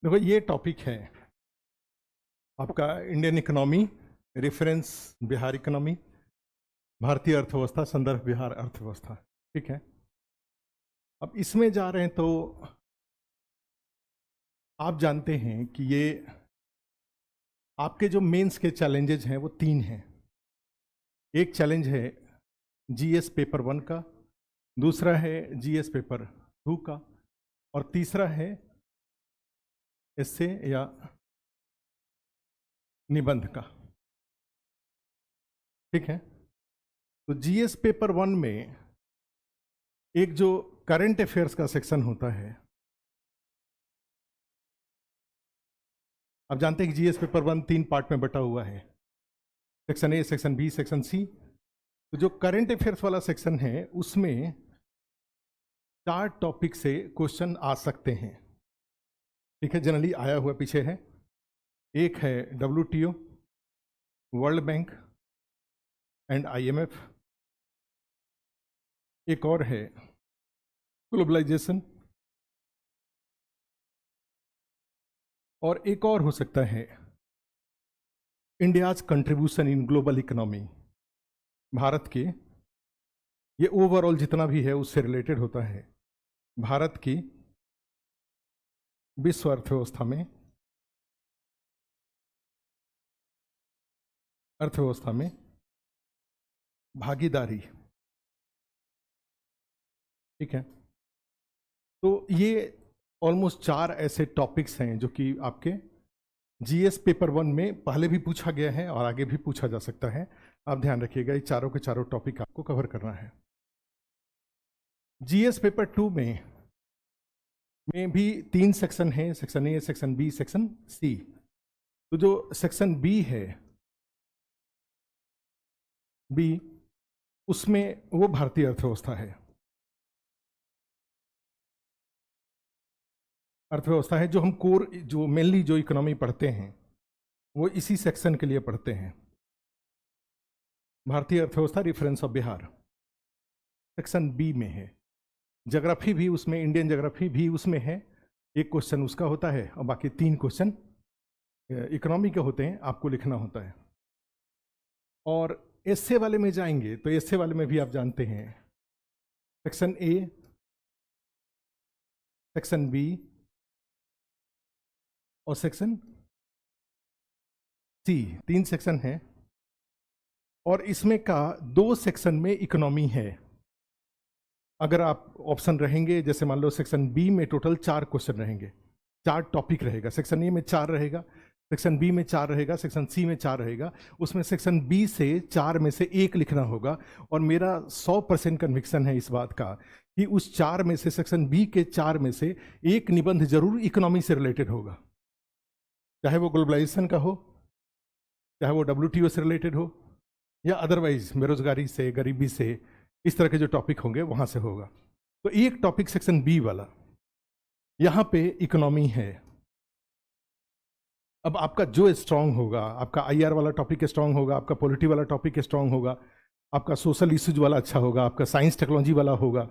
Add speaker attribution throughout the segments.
Speaker 1: देखो, ये टॉपिक है आपका Indian economy, reference Bihar economy, भारतीय अर्थव्यवस्था, संदर्भ बिहार अर्थव्यवस्था। ठीक है, अब इसमें जा रहे हैं तो आप जानते हैं कि ये आपके जो मेंस के चैलेंजेज हैं वो 3 हैं। एक चैलेंज है जीएस पेपर 1 का, दूसरा है जीएस पेपर 2 का, और तीसरा है एस्से या निबंध का। ठीक है, तो जीएस पेपर 1 में एक जो करंट अफेयर्स का सेक्शन होता है, आप जानते हैं कि जीएस पेपर 1 3 पार्ट में बटा हुआ है, section A, section B, section C. तो जो करंट अफेयर्स वाला सेक्शन है उसमें 4 टॉपिक से क्वेश्चन आ सकते हैं। ठीक है, जनरली आया हुआ पीछे है। एक है WTO, world bank and IMF। एक और है ग्लोबलाइजेशन, और एक और हो सकता है India's contribution in global economy. Bharat के, ये ओवरऑल जितना भी है उससे रिलेटेड होता है, भारत की विश्व अर्थव्यवस्था में भागीदारी। ठीक है, तो ये ऑलमोस्ट 4 ऐसे टॉपिक्स हैं जो कि आपके जीएस पेपर 1 में पहले भी पूछा गया है और आगे भी पूछा जा सकता है। आप ध्यान रखिएगा, ये चारों के चारों टॉपिक आपको कवर करना है। जीएस पेपर 2 में भी 3 सेक्शन है, section A, section B, section C. तो जो सेक्शन बी है, बी, उसमें वो भारतीय अर्थव्यवस्था है। अर्थव्यवस्था है जो हम कोर, जो मेनली जो इकोनॉमी पढ़ते हैं वो इसी सेक्शन के लिए पढ़ते हैं। भारतीय अर्थव्यवस्था, reference of Bihar, section B में है। ज्योग्राफी भी उसमें, इंडियन ज्योग्राफी भी उसमें है। एक क्वेश्चन उसका होता है और बाकी 3 क्वेश्चन इकोनॉमी के होते हैं, आपको लिखना होता है। और एस्से वाले में जाएंगे तो एस्से वाले में भी आप जानते हैं सेक्शन ए, सेक्शन बी और सेक्शन सी, 3 सेक्शन है। और इसमें का 2 सेक्शन में इकोनॉमी है। अगर आप ऑप्शन रहेंगे, जैसे मान लो सेक्शन बी में टोटल 4 क्वेश्चन रहेंगे, 4 टॉपिक रहेगा। सेक्शन ए में 4 रहेगा, सेक्शन बी में 4 रहेगा, सेक्शन सी में 4 रहेगा। उसमें सेक्शन बी से 4 में से 1 लिखना होगा। और मेरा 100% कन्विक्शन है इस बात का कि उस 4 में से, सेक्शन बी के 4 में से 1 निबंध जरूर इकोनॉमी से रिलेटेड होगा, चाहे वो ग्लोबलाइजेशन का हो, चाहे वो WTO से रिलेटेड हो, या अदरवाइज बेरोजगारी से, गरीबी से, इस तरह के जो टॉपिक होंगे वहां से होगा। तो एक टॉपिक सेक्शन बी वाला, यहां पे इकोनॉमी है। अब आपका जो स्ट्रांग होगा, आपका IR वाला टॉपिक स्ट्रांग होगा, आपका पॉलिटी वाला टॉपिक स्ट्रांग होगा, आपका सोशल इश्यूज वाला अच्छा होगा, आपका साइंस टेक्नोलॉजी वाला होगा।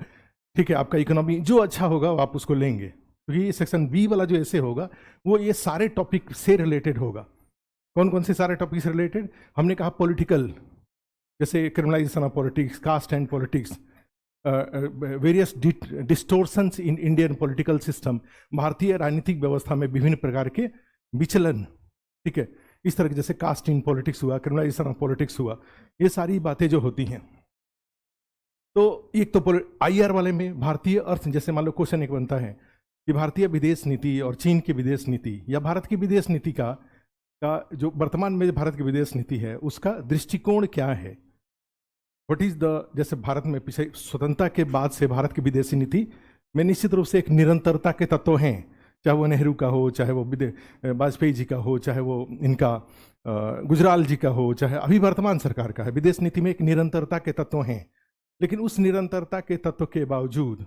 Speaker 1: ठीक है, आपका इकोनॉमी जो अच्छा होगा वो आप उसको लेंगे, क्योंकि ये सेक्शन बी वाला जो ऐसे होगा वो ये सारे टॉपिक से रिलेटेड होगा। कौन कौन से सारे टॉपिक से रिलेटेड? हमने कहा पॉलिटिकल, जैसे criminalisation of politics, caste and politics, various distortions in Indian political system, भारतीय राजनीतिक व्यवस्था में विभिन्न प्रकार के विचलन। ठीक है, इस तरह के, जैसे कास्ट इन पॉलिटिक्स हुआ, क्रिमिनलाइजेशन ऑफ पॉलिटिक्स हुआ, ये सारी बातें जो होती हैं। तो एक तो IR वाले में भारतीय अर्थ, जैसे मान लो क्वेश्चन एक बनता है कि भारतीय विदेश नीति और चीन की विदेश नीति, या भारत की विदेश नीति का जो वर्तमान में भारत की विदेश नीति है उसका दृष्टिकोण क्या है, व्हाट इज द, जैसे भारत में पिछले स्वतंत्रता के बाद से भारत की विदेशी नीति में निश्चित रूप से एक निरंतरता के तत्व हैं, चाहे वो नेहरू का हो, चाहे वो वाजपेयी जी का हो, चाहे वो इनका गुजराल जी का हो, चाहे अभी वर्तमान सरकार का है। विदेश नीति में एक निरंतरता के तत्व हैं, लेकिन उस निरंतरता के तत्व के बावजूद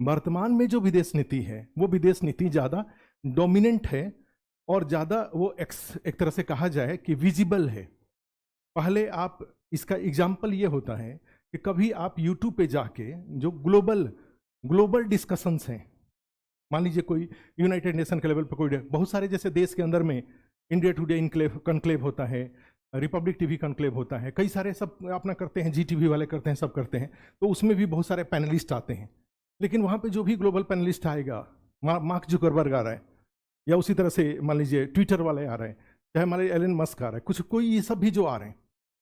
Speaker 1: वर्तमान में जो विदेश नीति है वो विदेश नीति ज़्यादा डोमिनेंट है और ज़्यादा वो एक तरह से कहा जाए कि विजिबल है। पहले आप, इसका एग्जाम्पल ये होता है कि कभी आप YouTube पे जाके जो ग्लोबल डिस्कशंस हैं, मान लीजिए कोई यूनाइटेड नेशन के लेवल पर कोई बहुत सारे जैसे देश के अंदर में इंडिया टुडे इनक्लेव कनक्लेव होता है, रिपब्लिक टीवी कनक्लेव होता है, कई सारे सब अपना करते हैं, जी टीवी वाले करते हैं, सब करते हैं, तो उसमें भी बहुत सारे पैनलिस्ट आते हैं। लेकिन वहाँ पे जो भी ग्लोबल पैनलिस्ट आएगा, मार्क जुकरबर्ग आ रहा है, या उसी तरह से मान लीजिए ट्विटर वाले आ रहे हैं, चाहे हमारे एलन मस्क आ रहा है, कुछ कोई ये सब भी जो आ रहे हैं,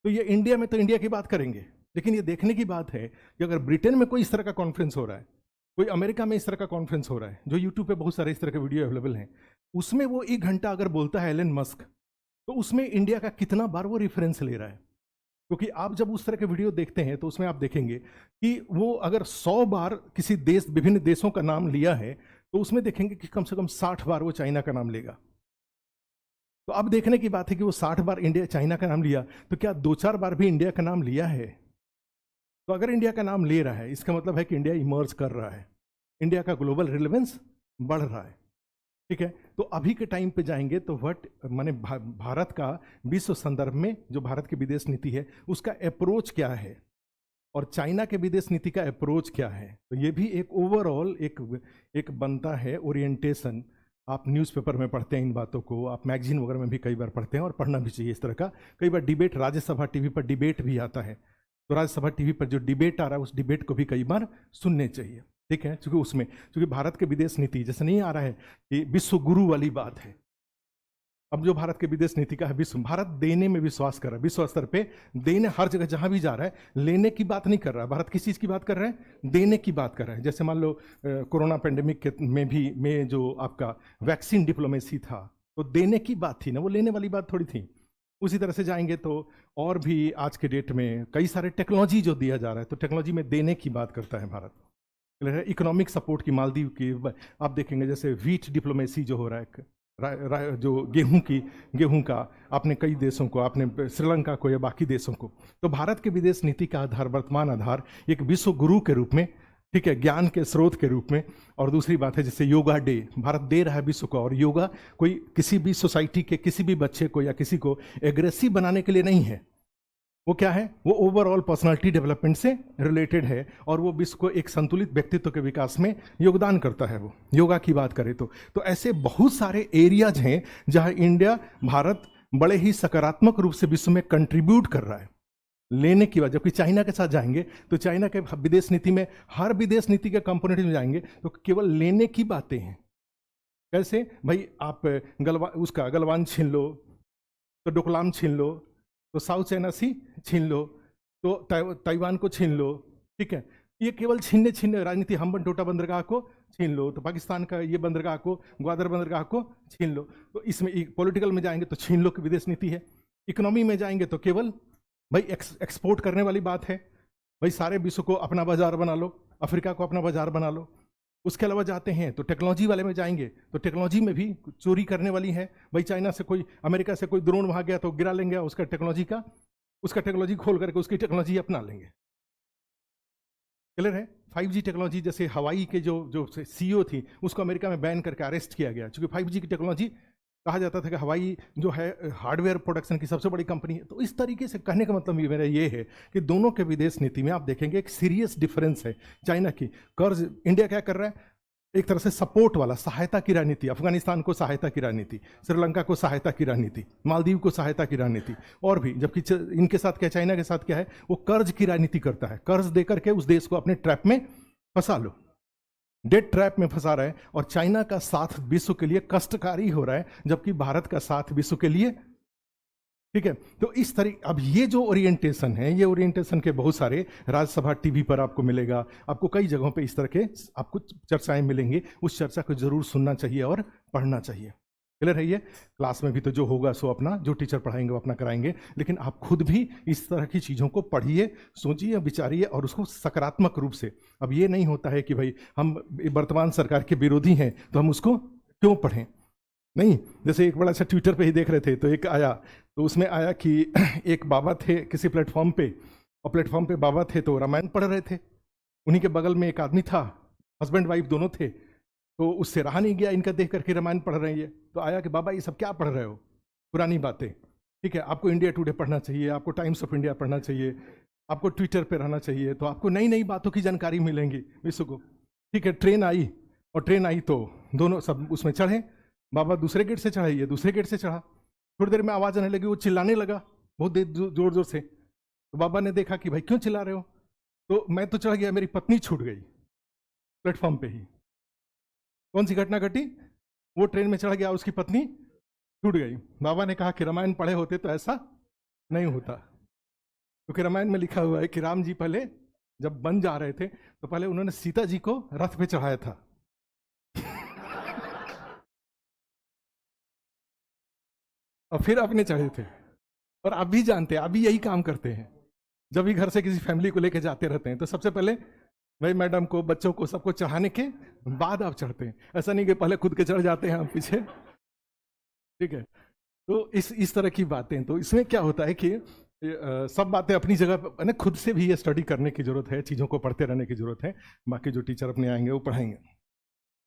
Speaker 1: तो ये इंडिया में तो इंडिया की बात करेंगे। लेकिन ये देखने की बात है कि अगर ब्रिटेन में कोई इस तरह का कॉन्फ्रेंस हो रहा है, कोई अमेरिका में इस तरह का कॉन्फ्रेंस हो रहा है, जो यूट्यूब पे बहुत सारे इस तरह के वीडियो अवेलेबल हैं, उसमें वो 1 घंटा अगर बोलता है एलन मस्क, तो उसमें इंडिया का कितना बार वो रेफरेंस ले रहा है। क्योंकि आप जब उस तरह के वीडियो देखते हैं तो उसमें आप देखेंगे कि वो अगर 100 बार किसी देश, विभिन्न देशों का नाम लिया है, तो उसमें देखेंगे कि कम से कम 60 बार वो चाइना का नाम लेगा। तो अब देखने की बात है कि वो 60 बार इंडिया चाइना का नाम लिया, तो क्या 2-4 बार भी इंडिया का नाम लिया है? तो अगर इंडिया का नाम ले रहा है, इसका मतलब है कि इंडिया इमर्ज कर रहा है, इंडिया का ग्लोबल रिलेवेंस बढ़ रहा है। ठीक है, तो अभी के टाइम पे जाएंगे तो माने भारत का विश्व संदर्भ में जो भारत की विदेश नीति है उसका अप्रोच क्या है, और चाइना के विदेश नीति का अप्रोच क्या है। तो ये भी एक ओवरऑल एक बनता है ओरिएंटेशन। आप न्यूज़पेपर में पढ़ते हैं इन बातों को, आप मैगजीन वगैरह में भी कई बार पढ़ते हैं, और पढ़ना भी चाहिए इस तरह का। कई बार डिबेट, राज्यसभा टीवी पर डिबेट भी आता है, तो राज्यसभा टीवी पर जो डिबेट आ रहा है उस डिबेट को भी कई बार सुनने चाहिए। ठीक है, क्योंकि भारत के विदेश नीति जैसे नहीं आ रहा है कि विश्व गुरु वाली बात है। अब जो भारत के विदेश नीति का है, भारत देने में विश्वास कर रहा है, विश्व स्तर पे देने, हर जगह जहां भी जा रहा है, लेने की बात नहीं कर रहा है। भारत किस चीज़ की बात कर रहा है? देने की बात कर रहा है। जैसे मान लो कोरोना पेंडेमिक में जो आपका वैक्सीन डिप्लोमेसी था, तो देने की बात थी ना, वो लेने वाली बात थोड़ी थी। उसी तरह से जाएंगे तो और भी आज के डेट में कई सारे टेक्नोलॉजी जो दिया जा रहा है, तो टेक्नोलॉजी में देने की बात करता है भारत। इकोनॉमिक सपोर्ट की मालदीव की आप देखेंगे, जैसे व्हीट डिप्लोमेसी जो हो रहा है, जो गेहूं का आपने कई देशों को, आपने श्रीलंका को या बाकी देशों को, तो भारत के विदेश नीति का आधार, वर्तमान आधार एक विश्व गुरु के रूप में, ठीक है, ज्ञान के स्रोत के रूप में। और दूसरी बात है जैसे योगा डे भारत दे रहा है विश्व को, और योगा कोई किसी भी सोसाइटी के किसी भी बच्चे को या किसी को एग्रेसिव बनाने के लिए नहीं है, वो क्या है, वो ओवरऑल पर्सनालिटी डेवलपमेंट से रिलेटेड है, और वो विश्व को एक संतुलित व्यक्तित्व के विकास में योगदान करता है। वो योगा की बात करें तो ऐसे बहुत सारे एरियाज हैं जहां इंडिया, भारत बड़े ही सकारात्मक रूप से विश्व में कंट्रीब्यूट कर रहा है लेने की बात। जबकि चाइना के साथ जाएंगे तो चाइना के विदेश नीति में, हर विदेश नीति के कंपोनेंट में जाएंगे तो केवल लेने की बातें हैं। कैसे भाई, आप गलवान छीन लो, तो डोकलाम छीन लो, तो साउथ चाइना सी छीन लो, तो ताइवान को छीन लो। ठीक है, ये केवल छीनने राजनीति, हम्बन टोटा बंदरगाह को छीन लो, तो पाकिस्तान का ये बंदरगाह को, ग्वादर बंदरगाह को छीन लो। तो इसमें पॉलिटिकल में जाएंगे तो छीन लो की विदेश नीति है। इकोनॉमी में जाएंगे तो केवल भाई एक्सपोर्ट करने वाली बात है, भाई सारे विश्व को अपना बाजार बना लो, अफ्रीका को अपना बाजार बना लो। उसके अलावा जाते हैं तो टेक्नोलॉजी वाले में जाएंगे तो टेक्नोलॉजी में भी चोरी करने वाली है। भाई चाइना से कोई, अमेरिका से कोई ड्रोन वहां गया तो गिरा लेंगे उसका टेक्नोलॉजी खोल करके उसकी टेक्नोलॉजी अपना लेंगे। क्लियर है? 5G टेक्नोलॉजी, जैसे हवाई के जो CEO थी उसको अमेरिका में बैन करके अरेस्ट किया गया, क्योंकि 5G की टेक्नोलॉजी कहा जाता था कि हवाई जो है हार्डवेयर प्रोडक्शन की सबसे बड़ी कंपनी है। तो इस तरीके से कहने का मतलब मेरा ये है कि दोनों के विदेश नीति में आप देखेंगे एक सीरियस डिफरेंस है। चाइना की कर्ज, इंडिया क्या कर रहा है, एक तरह से सपोर्ट वाला, सहायता की राजनीति, अफगानिस्तान को सहायता की राजनीति, श्रीलंका को सहायता की राजनीति, मालदीव को सहायता की राजनीति, और भी। जबकि इनके साथ क्या, चाइना के साथ क्या है, वो कर्ज की राजनीति करता है, कर्ज दे करके उस देश को अपने ट्रैप में फंसा लो, डेट ट्रैप में फंसा रहा है। और चाइना का साथ विश्व के लिए कष्टकारी हो रहा है, जबकि भारत का साथ विश्व के लिए, ठीक है। तो इस तरीके, अब ये जो ओरिएंटेशन है, ये ओरिएंटेशन के बहुत सारे राज्यसभा टीवी पर आपको मिलेगा, आपको कई जगहों पे इस तरह के आपको चर्चाएं मिलेंगी। उस चर्चा को जरूर सुनना चाहिए और पढ़ना चाहिए। क्लियर है? ये क्लास में भी तो जो होगा सो अपना, जो टीचर पढ़ाएंगे वो अपना कराएंगे, लेकिन आप खुद भी इस तरह की चीज़ों को पढ़िए, सोचिए, विचारिए और उसको सकारात्मक रूप से। अब ये नहीं होता है कि भाई हम वर्तमान सरकार के विरोधी हैं तो हम उसको क्यों पढ़ें, नहीं। जैसे एक बड़ा अच्छा ट्विटर पे ही देख रहे थे तो एक आया, तो उसमें आया कि एक बाबा थे किसी प्लेटफॉर्म पे, और प्लेटफॉर्म पे बाबा थे तो रामायण पढ़ रहे थे, उन्हीं के बगल में एक आदमी था, हस्बैंड वाइफ दोनों थे, तो उससे रहा नहीं गया इनका देख करके रामायण पढ़ रहे हैं। तो आया कि बाबा ये सब क्या पढ़ रहे हो, पुरानी बातें, ठीक है, आपको इंडिया टुडे पढ़ना चाहिए, आपको टाइम्स ऑफ इंडिया पढ़ना चाहिए, आपको ट्विटर पे रहना चाहिए, तो आपको नई नई बातों की जानकारी मिलेंगी विश्व को। ठीक है, ट्रेन आई और ट्रेन आई तो दोनों सब उसमें चढ़े, बाबा दूसरे गेट से चढ़ा, ये दूसरे गेट से चढ़ा। थोड़ी देर में आवाज़ आने लगी, वो चिल्लाने लगा बहुत देर जोर जोर से। तो बाबा ने देखा कि भाई क्यों चिल्ला रहे हो, तो मैं तो चढ़ गया, मेरी पत्नी छूट गई प्लेटफॉर्म पे ही। कौन सी घटना घटी? वो ट्रेन में चढ़ गया, उसकी पत्नी छूट गई। बाबा ने कहा कि रामायण पढ़े होते तो ऐसा नहीं होता, क्योंकि रामायण में लिखा हुआ है कि राम जी पहले जब वन जा रहे थे तो पहले उन्होंने सीता जी को रथ पे चढ़ाया था। और फिर अपने चढ़े थे। और आप भी जानते हैं, आप भी यही काम करते हैं। जब भी घर से किसी फैमिली को लेकर जाते रहते हैं तो सबसे पहले भाई मैडम को, बच्चों को, सबको चढ़ाने के बाद आप चढ़ते हैं। ऐसा नहीं कि पहले खुद के चढ़ जाते हैं आप पीछे, ठीक है। तो इस तरह की बातें, तो इसमें क्या होता है कि सब बातें अपनी जगह पर, खुद से भी ये स्टडी करने की जरूरत है, चीज़ों को पढ़ते रहने की जरूरत है। बाकी जो टीचर अपने आएंगे वो पढ़ाएंगे।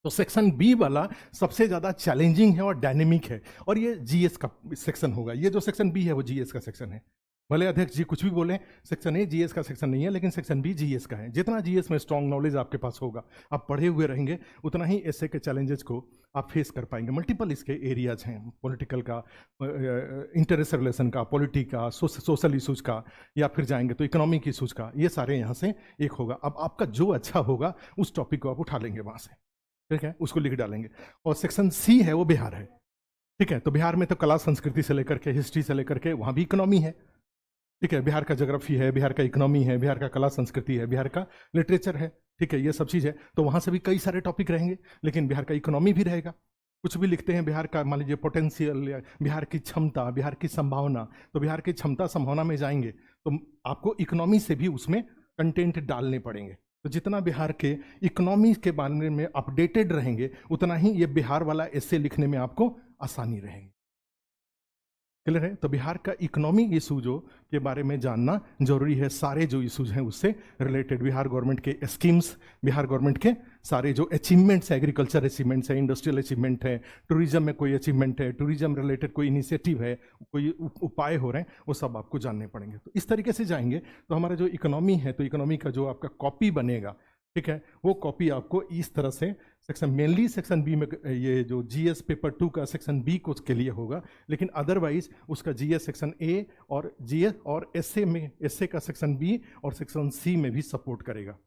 Speaker 1: तो सेक्शन बी वाला सबसे ज़्यादा चैलेंजिंग है और डायनेमिक है, और ये जीएस का सेक्शन होगा। ये जो सेक्शन बी है वो जीएस का सेक्शन है। भले अध्यक्ष जी कुछ भी बोले, सेक्शन ए जीएस का सेक्शन नहीं है, लेकिन सेक्शन बी जीएस का है। जितना जीएस में स्ट्रॉन्ग नॉलेज आपके पास होगा, आप पढ़े हुए रहेंगे, उतना ही एसए के चैलेंजेस को आप फेस कर पाएंगे। मल्टीपल इसके एरियाज हैं, पॉलिटिकल का, इंटरेस्ट रिलेशन का, पॉलिटी का, सोशल इशूज का, या फिर जाएंगे तो इकोनॉमिक इशूज का, ये सारे यहाँ से एक होगा। अब आपका जो अच्छा होगा उस टॉपिक को आप उठा लेंगे वहाँ से, ठीक है, उसको लिख डालेंगे। और सेक्शन सी है वो बिहार है, ठीक है। तो बिहार में तो कला संस्कृति से लेकर के, हिस्ट्री से लेकर के, वहाँ भी इकोनॉमी है, ठीक है। बिहार का ज्योग्राफी है, बिहार का इकोनॉमी है, बिहार का कला संस्कृति है, बिहार का लिटरेचर है, ठीक है। ये सब चीज़ है, तो वहाँ से भी कई सारे टॉपिक रहेंगे। लेकिन बिहार का इकोनॉमी भी रहेगा। कुछ भी लिखते हैं बिहार का, मान लीजिए पोटेंशियल या बिहार की क्षमता, बिहार की संभावना, तो बिहार की क्षमता संभावना में जाएंगे तो आपको इकोनॉमी से भी उसमें कंटेंट डालने पड़ेंगे। तो जितना बिहार के इकोनॉमी के बारे में अपडेटेड रहेंगे, उतना ही ये बिहार वाला एस्से लिखने में आपको आसानी रहेगी। क्लियर है? तो बिहार का इकोनॉमिक इशूजों के बारे में जानना जरूरी है। सारे जो इशूज हैं उससे रिलेटेड, बिहार गवर्नमेंट के स्कीम्स, बिहार गवर्नमेंट के सारे जो अचीवमेंट्स हैं, एग्रीकल्चर अचीवमेंट्स है, इंडस्ट्रियल अचीवमेंट है, टूरिज्म में कोई अचीवमेंट है, टूरिज्म रिलेटेड कोई इनिशिएटिव है, कोई उपाय हो रहे हैं, वो सब आपको जानने पड़ेंगे। तो इस तरीके से जाएंगे तो हमारा जो इकोनॉमी है, तो इकोनॉमी का जो आपका कॉपी बनेगा, ठीक है, वो कॉपी आपको इस तरह से सेक्शन, मेनली सेक्शन बी में, ये जो जीएस पेपर 2 का सेक्शन बी को के लिए होगा, लेकिन अदरवाइज उसका जीएस सेक्शन ए और जीएस और एसए में, एसए का सेक्शन बी और सेक्शन सी में भी सपोर्ट करेगा,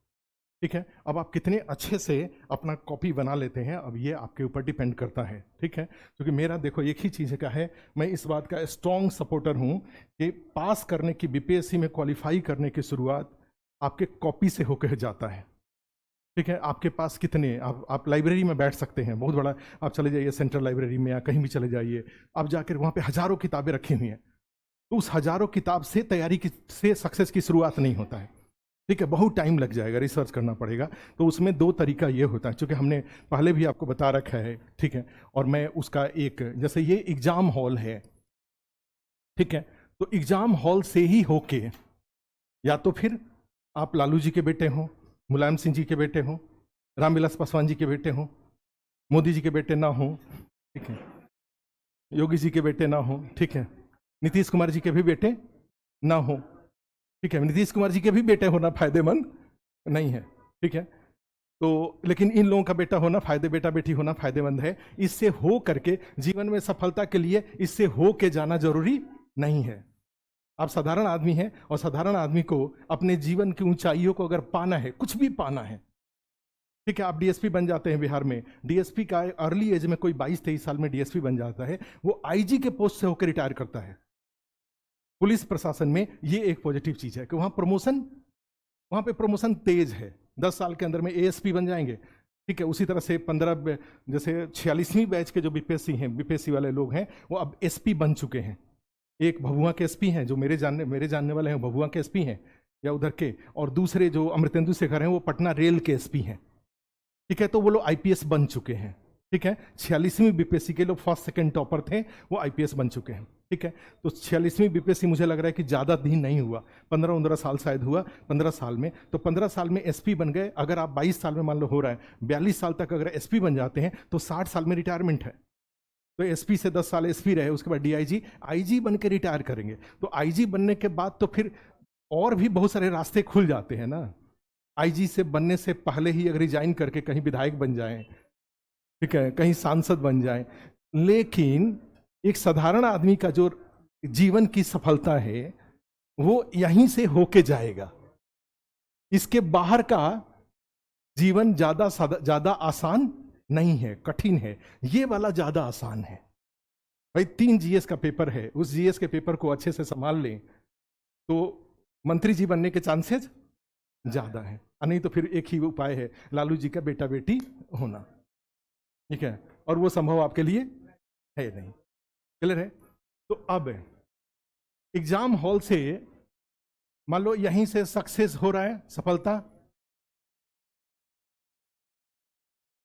Speaker 1: ठीक है। अब आप कितने अच्छे से अपना कॉपी बना लेते हैं, अब ये आपके ऊपर डिपेंड करता है, ठीक है। क्योंकि मेरा देखो एक ही चीज़ का है, मैं इस बात का स्ट्रॉन्ग सपोर्टर हूँ कि पास करने की, बीपीएससी में क्वालिफाई करने की शुरुआत आपके कॉपी से होकर जाता है, ठीक है। आपके पास कितने, आप लाइब्रेरी में बैठ सकते हैं, बहुत बड़ा, आप चले जाइए सेंट्रल लाइब्रेरी में या कहीं भी चले जाइए, आप जाकर वहाँ पे हज़ारों किताबें रखी हुई हैं, तो उस हज़ारों किताब से तैयारी की, से सक्सेस की शुरुआत नहीं होता है, ठीक है। बहुत टाइम लग जाएगा, रिसर्च करना पड़ेगा। तो उसमें दो तरीका ये होता है, क्योंकि हमने पहले भी आपको बता रखा है, ठीक है। और मैं उसका एक, जैसे ये एग्ज़ाम हॉल है, ठीक है, तो एग्ज़ाम हॉल से ही होके, या तो फिर आप लालू जी के बेटे हों, मुलायम सिंह जी के बेटे हों, रामविलास पासवान जी के बेटे हों, मोदी जी के बेटे ना हों, ठीक है, योगी जी के बेटे ना हों, ठीक है, नीतीश कुमार जी के भी बेटे ना हों, ठीक है। नीतीश कुमार जी के भी बेटे होना फायदेमंद नहीं है, ठीक है। तो लेकिन इन लोगों का बेटा होना, बेटा बेटी होना फायदेमंद है। इससे हो करके जीवन में सफलता के लिए इससे हो के जाना जरूरी नहीं है। आप साधारण आदमी हैं, और साधारण आदमी को अपने जीवन की ऊंचाइयों को अगर पाना है, कुछ भी पाना है, ठीक है, आप डीएसपी बन जाते हैं। बिहार में डीएसपी का अर्ली एज में कोई 22-23 साल में डीएसपी बन जाता है, वो आईजी के पोस्ट से होकर रिटायर करता है। पुलिस प्रशासन में ये एक पॉजिटिव चीज है कि वहां पे प्रमोशन तेज है। 10 साल के अंदर में एएसपी बन जाएंगे, ठीक है। उसी तरह से 15, जैसे 46वीं बैच के जो बीपीएससी हैं, बीपीएससी वाले लोग हैं, वो अब एसपी बन चुके हैं। एक भभुआ के एसपी हैं, जो मेरे जानने वाले हैं, भभुआ के एसपी हैं या उधर के, और दूसरे जो अमृतेंदु शेखर हैं, वो पटना रेल के एसपी हैं, ठीक है। तो वो लोग आईपीएस बन चुके हैं, ठीक है। 46वीं बीपीएससी के लोग फर्स्ट सेकंड टॉपर थे, वो आईपीएस बन चुके हैं, ठीक है। तो 46वीं बीपीएससी मुझे लग रहा है कि ज़्यादा दिन नहीं हुआ, 15-15 साल शायद हुआ, 15 साल में। तो 15 साल में एसपी बन गए। अगर आप 22 साल में मान लो हो रहा है, 42 साल तक अगर एसपी बन जाते हैं तो 60 साल में रिटायरमेंट है। तो एसपी से 10 साल एसपी रहे, उसके बाद डीआईजी, आईजी बन के रिटायर करेंगे। तो आईजी बनने के बाद तो फिर और भी बहुत सारे रास्ते खुल जाते हैं ना। आईजी से बनने से पहले ही अगर रिजाइन करके कहीं विधायक बन जाएं, ठीक है, कहीं सांसद बन जाए, लेकिन एक साधारण आदमी का जो जीवन की सफलता है वो यहीं से होके जाएगा। इसके बाहर का जीवन ज्यादा आसान नहीं है, कठिन है। ये वाला ज्यादा आसान है। भाई 3 जीएस का पेपर है, उस जीएस के पेपर को अच्छे से संभाल लें तो मंत्री जी बनने के चांसेस ज्यादा है। नहीं तो फिर एक ही उपाय है, लालू जी का बेटा बेटी होना। ठीक है, और वो संभव आपके लिए है नहीं। क्लियर है? तो अब एग्जाम हॉल से मान लो यहीं से सक्सेस हो रहा है, सफलता,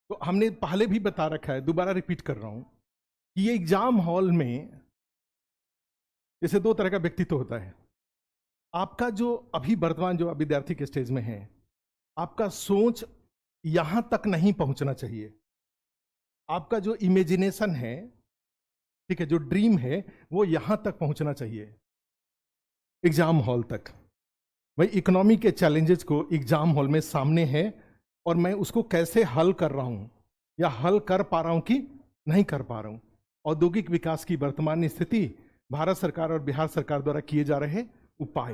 Speaker 1: तो हमने पहले भी बता रखा है, दोबारा रिपीट कर रहा हूं कि ये एग्जाम हॉल में जैसे 2 तरह का व्यक्तित्व होता है। आपका जो अभी वर्तमान जो विद्यार्थी के स्टेज में है, आपका सोच यहां तक नहीं पहुंचना चाहिए। आपका जो इमेजिनेशन है, ठीक है, जो ड्रीम है, वो यहां तक पहुंचना चाहिए, एग्जाम हॉल तक। भाई इकोनॉमी के चैलेंजेस को एग्जाम हॉल में सामने है और मैं उसको कैसे हल कर रहा हूं, या हल कर पा रहा हूं कि नहीं कर पा रहा हूं। औद्योगिक विकास की वर्तमान स्थिति, भारत सरकार और बिहार सरकार द्वारा किए जा रहे उपाय,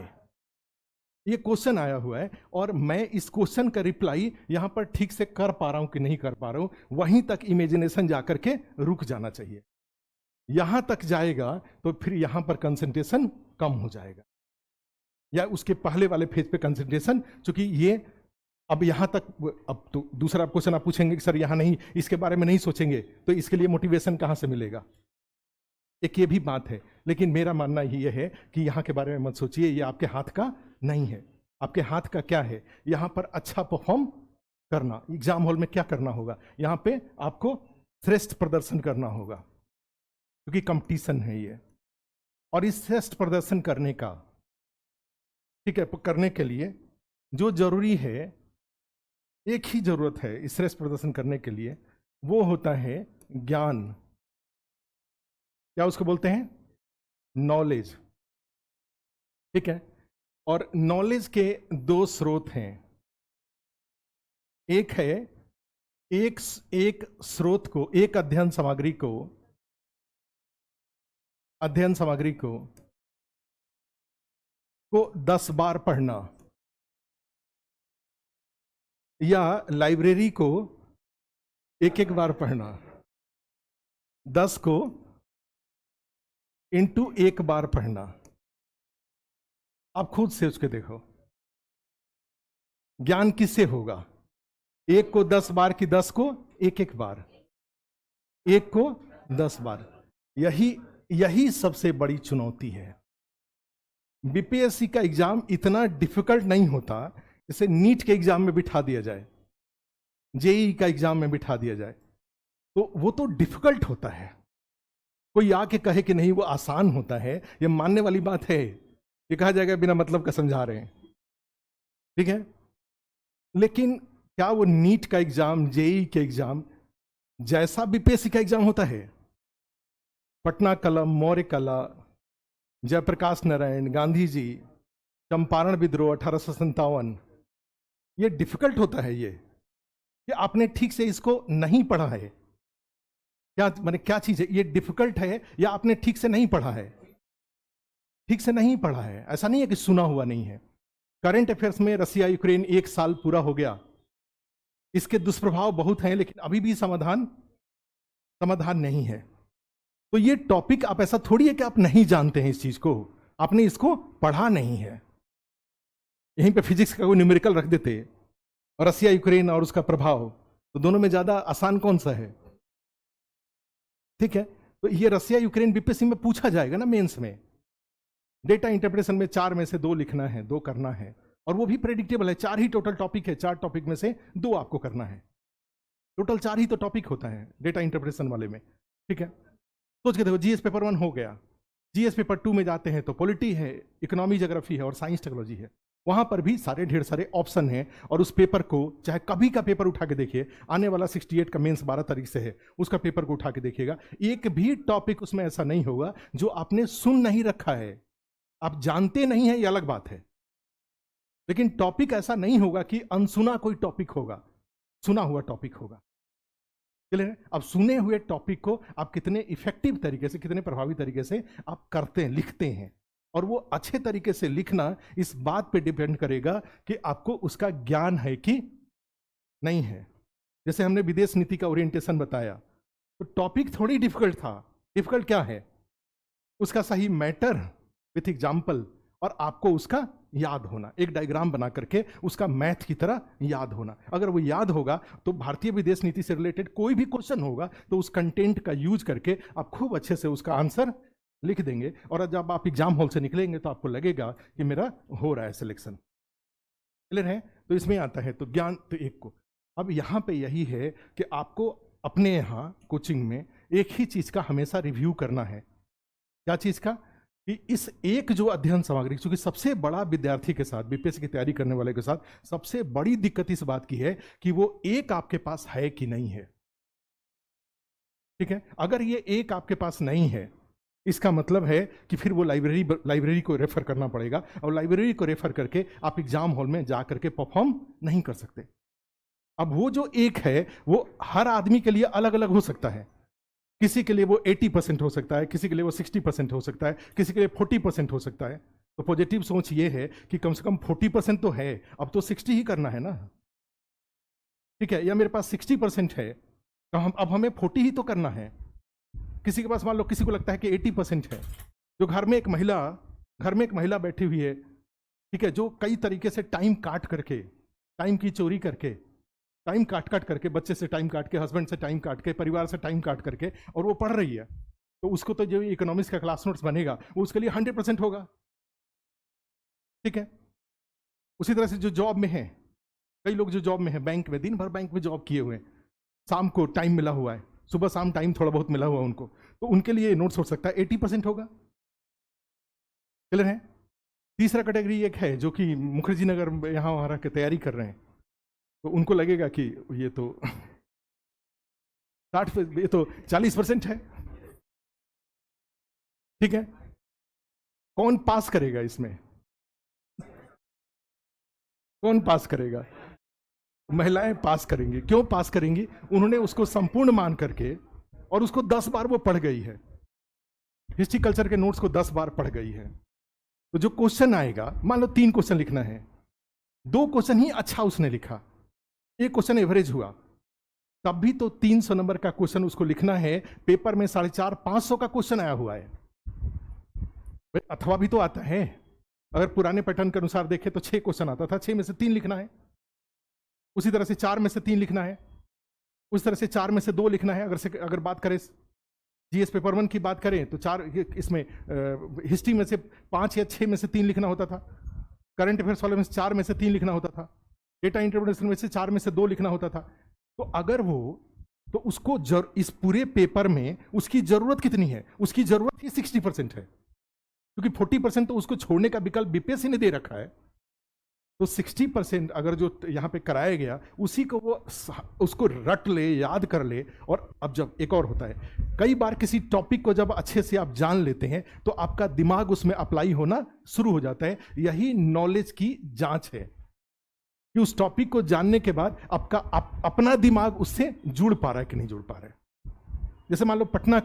Speaker 1: ये क्वेश्चन आया हुआ है और मैं इस क्वेश्चन का रिप्लाई यहां पर ठीक से कर पा रहा हूं कि नहीं कर पा रहा हूं, वहीं तक इमेजिनेशन जाकर के रुक जाना चाहिए। यहां तक जाएगा तो फिर यहां पर कंसंट्रेशन कम हो जाएगा, या उसके पहले वाले फेज पे कंसंट्रेशन, चूंकि ये अब यहां तक, अब तो दूसरा क्वेश्चन आप पूछेंगे कि सर यहां नहीं, इसके बारे में नहीं सोचेंगे, तो इसके लिए मोटिवेशन कहां से मिलेगा? एक ये भी बात है, लेकिन मेरा मानना ये है कि यहां के बारे में मत सोचिए, ये आपके हाथ का नहीं है। आपके हाथ का क्या है? यहां पर अच्छा परफॉर्म करना। एग्जाम हॉल में क्या करना होगा? यहां पे आपको श्रेष्ठ प्रदर्शन करना होगा, क्योंकि कंपटीशन है ये। और इस श्रेष्ठ प्रदर्शन करने का, ठीक है, करने के लिए जो जरूरी है, एक ही जरूरत है इस श्रेष्ठ प्रदर्शन करने के लिए, वो होता है ज्ञान। क्या उसको बोलते हैं? नॉलेज। ठीक है, और नॉलेज के 2 स्रोत हैं। एक है एक स्रोत को, एक अध्ययन सामग्री को 10 बार पढ़ना, या लाइब्रेरी को एक बार पढ़ना। 10 को इंटू 1 बार पढ़ना। आप खुद से उसके देखो, ज्ञान किससे होगा? 1 को 10 बार की 10 को 1 बार, 1 को 10 बार। यही सबसे बड़ी चुनौती है। बीपीएससी का एग्जाम इतना डिफिकल्ट नहीं होता जैसे नीट के एग्जाम में बिठा दिया जाए, जेईई का एग्जाम में बिठा दिया जाए, तो वो तो डिफिकल्ट होता है। कोई आके कहे कि नहीं वो आसान होता है, ये मानने वाली बात है, ये कहा जाएगा बिना मतलब का समझा रहे हैं। ठीक है, लेकिन क्या वो नीट का एग्जाम, जेईई के एग्जाम जैसा बीपीएससी का एग्जाम होता है? पटना कलम, मौर्य कला, जयप्रकाश नारायण, गांधी जी, चंपारण विद्रोह 1857, ये डिफिकल्ट होता है। ये आपने ठीक से इसको नहीं पढ़ा है, क्या माने क्या चीज है? ये डिफिकल्ट है या आपने ठीक से नहीं पढ़ा है? ठीक से नहीं पढ़ा है। ऐसा नहीं है कि सुना हुआ नहीं है। करंट अफेयर्स में रसिया यूक्रेन 1 साल पूरा हो गया, इसके दुष्प्रभाव बहुत हैं, लेकिन अभी भी समाधान नहीं है। तो ये टॉपिक, आप ऐसा थोड़ी है कि आप नहीं जानते हैं इस चीज को, आपने इसको पढ़ा नहीं है। यहीं पे फिजिक्स का कोई न्यूमेरिकल रख देते और रसिया यूक्रेन और उसका प्रभाव, तो दोनों में ज्यादा आसान कौन सा है? ठीक है, तो ये रसिया यूक्रेन बीपीएससी में पूछा जाएगा ना मेंस में। डेटा इंटरप्रिटेशन में 4 में से 2 लिखना है, 2 करना है, और वो भी प्रेडिक्टेबल है। 4 ही टोटल टॉपिक है, 4 टॉपिक में से 2 आपको करना है। टोटल 4 ही तो टॉपिक होता है डेटा इंटरप्रिटेशन वाले में। ठीक है, सोच के देखो, जीएस पेपर 1 हो गया, जीएस पेपर 2 में जाते हैं तो पॉलिटी है, इकोनॉमी, ज्योग्राफी है और साइंस टेक्नोलॉजी है। वहां पर भी ढेर सारे ऑप्शन हैं, और उस पेपर को चाहे कभी का पेपर उठा के देखिए, आने वाला 68 का मेंस 12 तारीख से है, उसका पेपर को उठा के देखिएगा, एक भी टॉपिक उसमें ऐसा नहीं होगा जो आपने सुन नहीं रखा है। आप जानते नहीं है, ये अलग बात है, लेकिन टॉपिक ऐसा नहीं होगा कि अनसुना कोई टॉपिक होगा, सुना हुआ टॉपिक होगा। क्लियर है? अब सुने हुए टॉपिक को आप कितने इफेक्टिव तरीके से, कितने प्रभावी तरीके से आप करते हैं, लिखते हैं, और वो अच्छे तरीके से लिखना इस बात पे डिपेंड करेगा कि आपको उसका ज्ञान है कि नहीं है। जैसे हमने विदेश नीति का ओरिएंटेशन बताया, तो टॉपिक थोड़ी डिफिकल्ट था। डिफिकल्ट क्या है? उसका सही मैटर विथ एग्जाम्पल, और आपको उसका याद होना, एक डायग्राम बना करके उसका मैथ की तरह याद होना। अगर वो याद होगा तो भारतीय विदेश नीति से रिलेटेड कोई भी क्वेश्चन होगा तो उस कंटेंट का यूज करके आप खूब अच्छे से उसका आंसर लिख देंगे, और जब आप एग्जाम हॉल से निकलेंगे तो आपको लगेगा कि मेरा हो रहा है सिलेक्शन। क्लियर है? तो इसमें आता है तो ज्ञान तो एक को। अब यहाँ पे यही है कि आपको अपने यहाँ कोचिंग में एक ही चीज का हमेशा रिव्यू करना है। क्या चीज का? कि इस एक जो अध्ययन सामग्री, क्योंकि सबसे बड़ा विद्यार्थी के साथ, बीपीएससी की तैयारी करने वाले के साथ सबसे बड़ी दिक्कत इस बात की है कि वो एक आपके पास है कि नहीं है। ठीक है? अगर ये एक आपके पास नहीं है, इसका मतलब है कि फिर वो लाइब्रेरी को रेफर करना पड़ेगा, और लाइब्रेरी को रेफर करके आप एग्जाम हॉल में जा करके परफॉर्म नहीं कर सकते। अब वो जो एक है वो हर आदमी के लिए अलग अलग हो सकता है। किसी के लिए वो 80% हो सकता है, किसी के लिए वो 60% हो सकता है, किसी के लिए 40% हो सकता है। तो पॉजिटिव सोच ये है कि कम से कम 40% तो है, अब तो 60 ही करना है ना। ठीक है? या मेरे पास 60% है तो अब हमें 40 ही तो करना है। किसी के पास, मान लो किसी को लगता है कि 80% है, जो घर में एक महिला बैठी हुई है, ठीक है, जो कई तरीके से टाइम काट करके, टाइम की चोरी करके, टाइम काट करके, बच्चे से टाइम काट के, हस्बैंड से टाइम काट के, परिवार से टाइम काट करके, और वो पढ़ रही है, तो उसको तो जो इकोनॉमिक्स का क्लास नोट्स बनेगा वो उसके लिए 100% होगा। ठीक है? उसी तरह से जो जॉब में है, कई लोग जो जॉब में है, बैंक में, दिन भर बैंक में जॉब किए हुए हैं, शाम को टाइम मिला हुआ है, सुबह शाम टाइम थोड़ा बहुत मिला हुआ है उनको, तो उनके लिए नोट्स हो सकता है 80% होगा। क्लियर है? तीसरा कैटेगरी एक है जो कि मुखर्जी नगर यहाँ वहाँ रह के तैयारी कर रहे हैं, तो उनको लगेगा कि ये तो 60, ये तो 40% है। ठीक है? कौन पास करेगा इसमें? कौन पास करेगा? महिलाएं पास करेंगी। क्यों पास करेंगी? उन्होंने उसको संपूर्ण मान करके, और उसको 10 बार वो पढ़ गई है, हिस्ट्री कल्चर के नोट्स को 10 बार पढ़ गई है। तो जो क्वेश्चन आएगा, मान लो 3 क्वेश्चन लिखना है, 2 क्वेश्चन ही अच्छा उसने लिखा, एक क्वेश्चन एवरेज हुआ, तब भी तो 300 नंबर का क्वेश्चन उसको लिखना है। पेपर में 450-500 का क्वेश्चन आया हुआ है, अथवा भी तो आता है। अगर पुराने पैटर्न के अनुसार देखें तो 6 क्वेश्चन आता था, 6 में से 3 लिखना है, उसी तरह से 4 में से 3 लिखना है, उस तरह से 4 में से 2 लिखना है। अगर बात करें जीएस पेपर 1 की बात करें तो 4, इसमें हिस्ट्री में से 5 या 6 में से 3 लिखना होता था, करंट अफेयर्स वाले में से 4 में से 3 लिखना होता था, डेटा इंटरप्रिटेशन में से 4 में से 2 लिखना होता था। तो अगर वो, तो उसको इस पूरे पेपर में उसकी जरूरत कितनी है? उसकी जरूरत ही 60% है, क्योंकि 40% तो उसको छोड़ने का विकल्प बीपीएससी ने दे रखा है। तो 60% अगर जो यहाँ पे कराया गया, उसी को वो उसको रट ले, याद कर ले। और अब जब एक और होता है, कई बार किसी टॉपिक को जब अच्छे से आप जान लेते हैं तो आपका दिमाग उसमें अप्लाई होना शुरू हो जाता है। यही नॉलेज की जांच है कि उस टॉपिक को जानने के बाद आपका अपना दिमाग उससे जुड़ पा रहा है कि नहीं जुड़ पा रहा है। जैसे मान लो पटना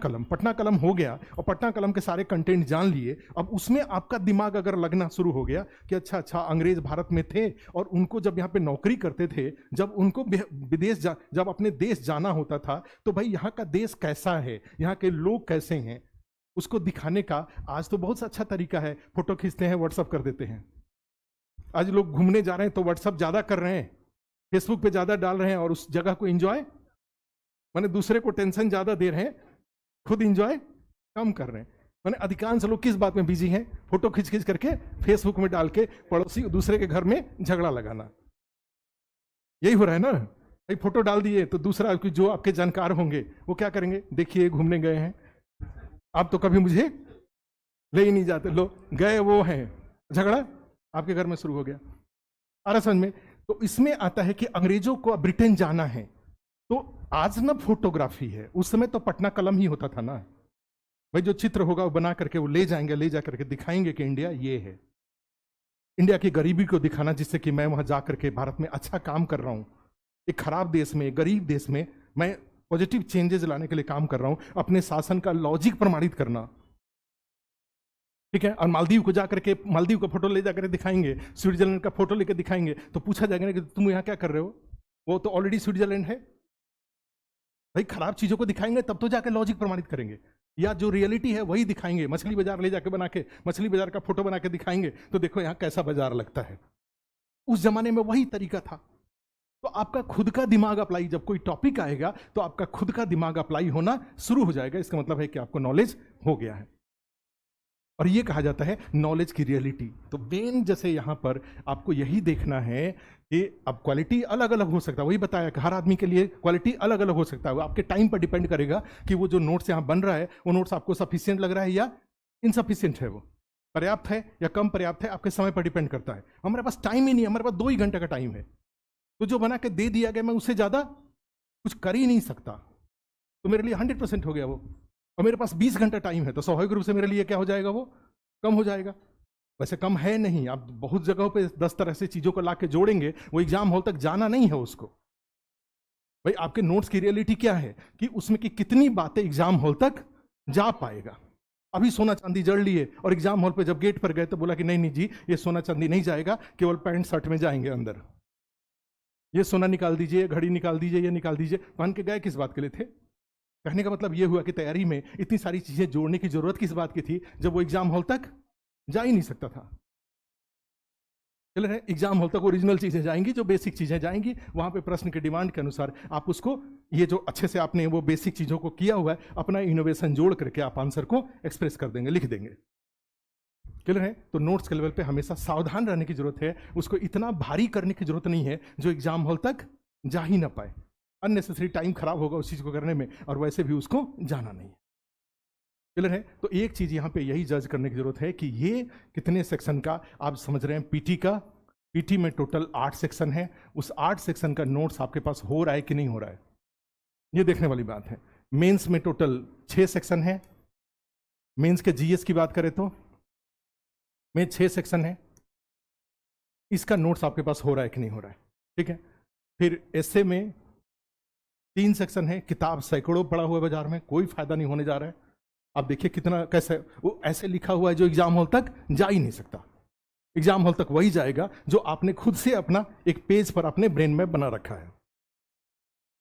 Speaker 1: कलम हो गया, और पटना कलम के सारे कंटेंट जान लिए, अब उसमें आपका दिमाग अगर लगना शुरू हो गया कि अच्छा अंग्रेज भारत में थे, और उनको जब यहाँ पे नौकरी करते थे, जब उनको विदेश जब अपने देश जाना होता था, तो भाई यहाँ का देश कैसा है, यहाँ के लोग कैसे हैं, उसको दिखाने का आज तो बहुत अच्छा तरीका है। फोटो खींचते हैं, व्हाट्सअप कर देते हैं। आज लोग घूमने जा रहे हैं तो व्हाट्सअप ज्यादा कर रहे हैं, फेसबुक पे ज्यादा डाल रहे हैं, और उस जगह को एंजॉय, माने दूसरे को टेंशन ज्यादा दे रहे हैं, खुद एंजॉय कम कर रहे हैं। माने अधिकांश लोग किस बात में बिजी हैं? फोटो खींच करके फेसबुक में डाल के पड़ोसी दूसरे के घर में झगड़ा लगाना। यही हो रहा है ना भाई, फोटो डाल दिए तो दूसरा जो आपके जानकार होंगे वो क्या करेंगे? देखिए घूमने गए हैं, आप तो कभी मुझे ले ही नहीं जाते, लो गए वो हैं, झगड़ा आपके घर में शुरू हो गया। आ रहा समझ में? तो इसमें आता है कि अंग्रेजों को ब्रिटेन जाना है, तो आज ना फोटोग्राफी है, उस समय तो पटना कलम ही होता था ना भाई। जो चित्र होगा वो बना करके वो ले जा करके दिखाएंगे कि इंडिया ये है। इंडिया की गरीबी को दिखाना, जिससे कि मैं वहां जा करके भारत में अच्छा काम कर रहा हूं। एक खराब देश में, गरीब देश में मैं पॉजिटिव चेंजेस लाने के लिए काम कर रहा हूं, अपने शासन का लॉजिक प्रमाणित करना, ठीक है। और मालदीव को जाकर के, मालदीव का फोटो ले जाकर दिखाएंगे, स्विट्जरलैंड का फोटो लेकर दिखाएंगे, तो पूछा जाएगा कि तुम यहाँ क्या कर रहे हो, वो तो ऑलरेडी स्विट्जरलैंड है। भाई खराब चीजों को दिखाएंगे तब तो जाकर लॉजिक प्रमाणित करेंगे, या जो रियलिटी है वही दिखाएंगे। मछली बाजार ले जाके बना के, मछली बाजार का फोटो बना के दिखाएंगे, तो देखो यहाँ कैसा बाजार लगता है। उस जमाने में वही तरीका था। तो आपका खुद का दिमाग अप्लाई, जब कोई टॉपिक आएगा तो आपका खुद का दिमाग अप्लाई होना शुरू हो जाएगा। इसका मतलब है कि आपको नॉलेज हो गया है, और ये कहा जाता है नॉलेज की रियलिटी। तो मेन जैसे यहां पर आपको यही देखना है कि अब क्वालिटी अलग अलग हो सकता है, वही बताया कि हर आदमी के लिए क्वालिटी अलग अलग हो सकता है। वो आपके टाइम पर डिपेंड करेगा कि वो जो नोट्स यहाँ बन रहा है वो नोट्स आपको सफिशियंट लग रहा है या इनसफिशियंट है, वो पर्याप्त है या कम पर्याप्त है, आपके समय पर डिपेंड करता है। हमारे पास टाइम ही नहीं है, हमारे पास 2 ही घंटे का टाइम है, तो जो बना के दे दिया गया मैं उससे ज़्यादा कुछ कर ही नहीं सकता, तो मेरे लिए 100% हो गया वो। और मेरे पास 20 घंटा टाइम है, तो स्वाभाविक रूप से मेरे लिए क्या हो जाएगा, वो कम हो जाएगा। वैसे कम है नहीं, आप बहुत जगहों पे 10 तरह से चीज़ों को ला के जोड़ेंगे, वो एग्जाम हॉल तक जाना नहीं है उसको। भाई आपके नोट्स की रियलिटी क्या है कि उसमें की कितनी बातें एग्जाम हॉल तक जा पाएगा। अभी सोना चांदी जड़ लिए और एग्जाम हॉल पे जब गेट पर गए तो बोला कि नहीं नहीं जी, ये सोना चांदी नहीं जाएगा, केवल पैंट शर्ट में जाएंगे अंदर, ये सोना निकाल दीजिए, घड़ी निकाल दीजिए, ये निकाल दीजिए। पहन के गए किस बात के लिए थे? कहने का मतलब ये हुआ कि तैयारी में इतनी सारी चीजें जोड़ने की जरूरत किस बात की थी, जब वो एग्जाम हॉल तक जा ही नहीं सकता था। चल रहे एग्जाम हॉल तक ओरिजिनल चीजें जाएंगी, जो बेसिक चीजें जाएंगी, वहां पे प्रश्न के डिमांड के अनुसार आप उसको, ये जो अच्छे से आपने वो बेसिक चीजों को किया हुआ है, अपना इनोवेशन जोड़ करके आप आंसर को एक्सप्रेस कर देंगे, लिख देंगे। क्लियर है? तो नोट्स के लेवल पे हमेशा सावधान रहने की जरूरत है, उसको इतना भारी करने की जरूरत नहीं है जो एग्जाम हॉल तक जा ही ना पाए। अननेसेसरी टाइम खराब होगा उस चीज को करने में, और वैसे भी उसको जाना नहीं है। क्लियर है? तो एक चीज यहां पे यही जज करने की जरूरत है कि ये कितने सेक्शन का आप समझ रहे हैं। पीटी का, पीटी में टोटल 8 सेक्शन है, उस 8 सेक्शन का नोट्स आपके पास हो रहा है कि नहीं हो रहा है, ये देखने वाली बात है। मेंस में टोटल 6 सेक्शन है, मेंस के जीएस की बात करें तो में 6 सेक्शन है, इसका नोट्स आपके पास हो रहा है कि नहीं हो रहा है, ठीक है। फिर एसए में 3 सेक्शन है, किताब सैकड़ों पड़ा हुआ है बाजार में, कोई फायदा नहीं होने जा रहा है। आप देखिए कितना, कैसे वो ऐसे लिखा हुआ है जो एग्जाम हॉल तक जा ही नहीं सकता। एग्जाम हॉल तक वही जाएगा जो आपने खुद से अपना एक पेज पर अपने ब्रेन में बना रखा है,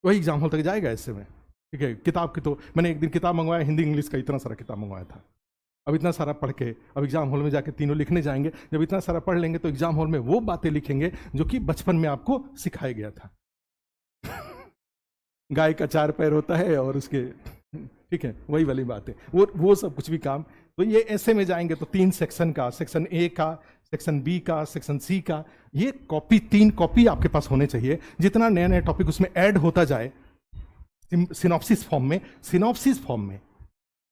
Speaker 1: वही एग्जाम हॉल तक जाएगा ऐसे में, ठीक है। किताब की तो मैंने एक दिन किताब मंगवाया, हिंदी इंग्लिश का इतना सारा किताब मंगवाया था। अब इतना सारा पढ़ के अब एग्जाम हॉल में जाके तीनों लिखने जाएंगे, जब इतना सारा पढ़ लेंगे तो एग्जाम हॉल में वो बातें लिखेंगे जो कि बचपन में आपको सिखाया गया था। गाय का 4 पैर होता है और उसके, ठीक है, वही वाली बात है, वो सब कुछ भी काम। तो ये ऐसे में जाएंगे तो 3 सेक्शन का, सेक्शन ए का, सेक्शन बी का, सेक्शन सी का, ये कॉपी 3 कॉपी आपके पास होने चाहिए। जितना नया नया टॉपिक उसमें ऐड होता जाए सिनॉप्सिस फॉर्म में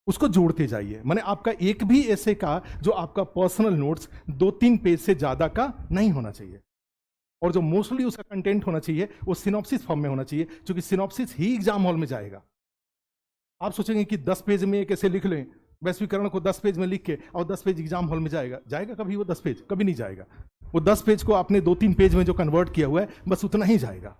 Speaker 1: उसको जोड़ते जाइए। माने आपका एक भी ऐसे का जो आपका पर्सनल नोट्स 2-3 पेज से ज्यादा का नहीं होना चाहिए, और जो मोस्टली उसका कंटेंट होना चाहिए वो सिनॉप्सिस फॉर्म में होना चाहिए, क्योंकि सिनॉप्सिस ही एग्जाम हॉल में जाएगा। आप सोचेंगे कि 10 पेज में कैसे लिख लें, वैश्वीकरण को 10 पेज में लिख के और 10 पेज एग्जाम हॉल में जाएगा कभी वो 10 पेज कभी नहीं जाएगा। वो 10 पेज को आपने 2-3 पेज में जो कन्वर्ट किया हुआ है बस उतना ही जाएगा।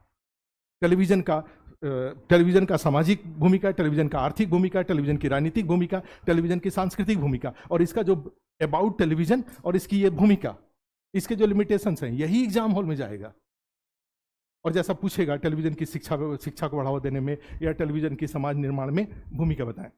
Speaker 1: टेलीविजन का सामाजिक भूमिका, टेलीविजन का आर्थिक भूमिका, टेलीविजन की राजनीतिक भूमिका, टेलीविजन की सांस्कृतिक भूमिका, और इसका जो अबाउट टेलीविजन और इसकी ये भूमिका, इसके जो लिमिटेशंस हैं, यही एग्जाम हॉल में जाएगा। और जैसा पूछेगा टेलीविजन की शिक्षा को बढ़ावा देने में या टेलीविजन की समाज निर्माण में भूमिका बताएं,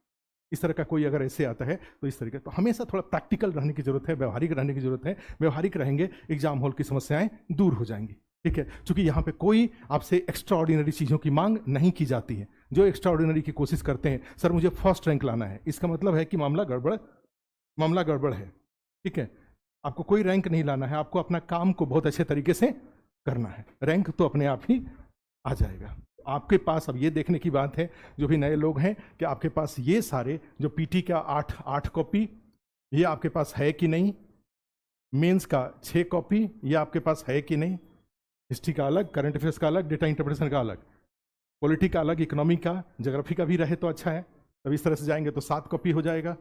Speaker 1: इस तरह का कोई अगर ऐसे आता है तो इस तरीके। तो हमेशा थोड़ा प्रैक्टिकल रहने की जरूरत है, व्यवहारिक रहने की जरूरत है। व्यवहारिक रहेंगे एग्जाम हॉल की समस्याएं दूर हो जाएंगी, ठीक है। क्योंकि यहाँ पे कोई आपसे एक्स्ट्रा ऑर्डिनरी चीज़ों की मांग नहीं की जाती है। जो एक्स्ट्रा ऑर्डिनरी की कोशिश करते हैं, सर मुझे फर्स्ट रैंक लाना है, इसका मतलब है कि मामला गड़बड़ है, ठीक है। आपको कोई रैंक नहीं लाना है, आपको अपना काम को बहुत अच्छे तरीके से करना है, रैंक तो अपने आप ही आ जाएगा आपके पास। अब ये देखने की बात है जो भी नए लोग हैं कि आपके पास ये सारे जो पीटी का 8 कॉपी ये आपके पास है कि नहीं, मेंस का 6 कॉपी ये आपके पास है कि नहीं, हिस्ट्री का अलग, करंट अफेयर्स का अलग, डेटा इंटरप्रिटेशन का अलग, पॉलिटी का अलग, इकोनॉमी का, ज्योग्राफी का भी रहे तो अच्छा है। तब इस तरह से जाएंगे तो 7 कॉपी हो जाएगा,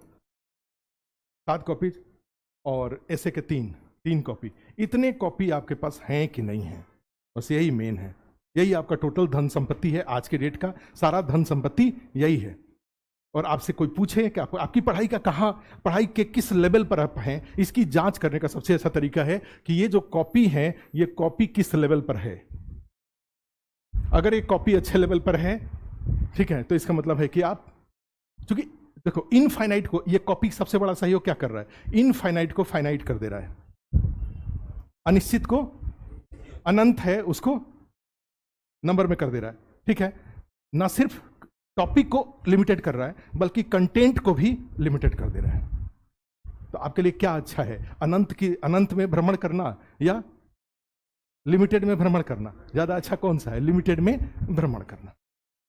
Speaker 1: 7 कॉपी, और ऐसे के 3 कॉपी। इतने कॉपी आपके पास हैं कि नहीं है, बस यही मेन है, यही आपका टोटल धन संपत्ति है आज के डेट का, सारा धन संपत्ति यही है। और आपसे कोई पूछे कि आपकी पढ़ाई का कहाँ, पढ़ाई के किस लेवल पर आप हैं, इसकी जांच करने का सबसे अच्छा तरीका है कि ये जो कॉपी है ये कॉपी किस लेवल पर है। अगर एक कॉपी अच्छे लेवल पर है, ठीक है, तो इसका मतलब है कि आप, क्योंकि देखो इनफाइनाइट को, ये कॉपी सबसे बड़ा सहयोग क्या कर रहा है, इनफाइनाइट को फाइनाइट कर दे रहा है, अनिश्चित को अनंत है उसको नंबर में कर दे रहा है, ठीक है। ना सिर्फ टॉपिक को लिमिटेड कर रहा है बल्कि कंटेंट को भी लिमिटेड कर दे रहा है। तो आपके लिए क्या अच्छा है, अनंत में भ्रमण करना या लिमिटेड में भ्रमण करना? ज्यादा अच्छा कौन सा है? लिमिटेड में भ्रमण करना।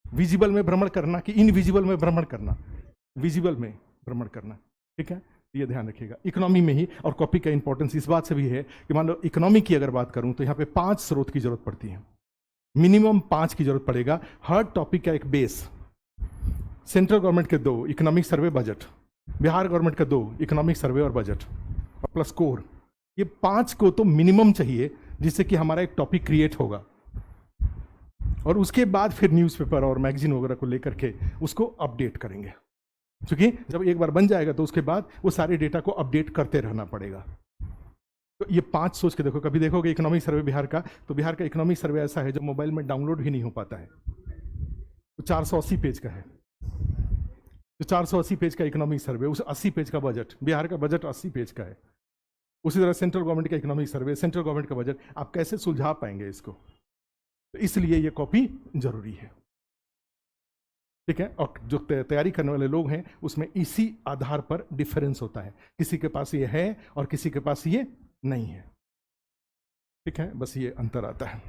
Speaker 1: विजिबल में भ्रमण करना कि इनविजिबल में भ्रमण करना? विजिबल में भ्रमण करना, ठीक है, ये ध्यान रखिएगा। इकोनॉमी में ही, और कॉपी का इंपॉर्टेंस इस बात से भी है कि मान लो इकोनॉमी की अगर बात करूं तो यहां पे 5 स्रोत की जरूरत पड़ती है, मिनिमम 5 की जरूरत पड़ेगा। हर टॉपिक का एक बेस, सेंट्रल गवर्नमेंट के 2 economic survey budget, Bihar government का 2 इकोनॉमिक सर्वे और बजट, और प्लस कोर, ये 5 को तो मिनिमम चाहिए जिससे कि हमारा एक टॉपिक क्रिएट होगा। और उसके बाद फिर न्यूज़पेपर और मैगजीन वगैरह को लेकर के उसको अपडेट करेंगे, क्योंकि जब एक बार बन जाएगा तो उसके बाद वो सारे डेटा को अपडेट करते रहना पड़ेगा। तो ये 5 सोच के देखो। कभी देखोगे इकोनॉमिक सर्वे बिहार का, तो बिहार का इकोनॉमिक सर्वे ऐसा है जो मोबाइल में डाउनलोड भी नहीं हो पाता है। तो 480 पेज का है, तो 480 पेज का इकोनॉमिक सर्वे, उस 80 पेज का बजट, बिहार का बजट 80 पेज का है। उसी तरह सेंट्रल गवर्नमेंट का इकोनॉमिक सर्वे, सेंट्रल गवर्नमेंट का बजट, आप कैसे सुलझा पाएंगे इसको? तो इसलिए ये कॉपी जरूरी है, ठीक है। और जो तैयारी करने वाले लोग हैं उसमें इसी आधार पर डिफरेंस होता है, किसी के पास ये है और किसी के पास ये नहीं है, ठीक है, बस ये अंतर आता है।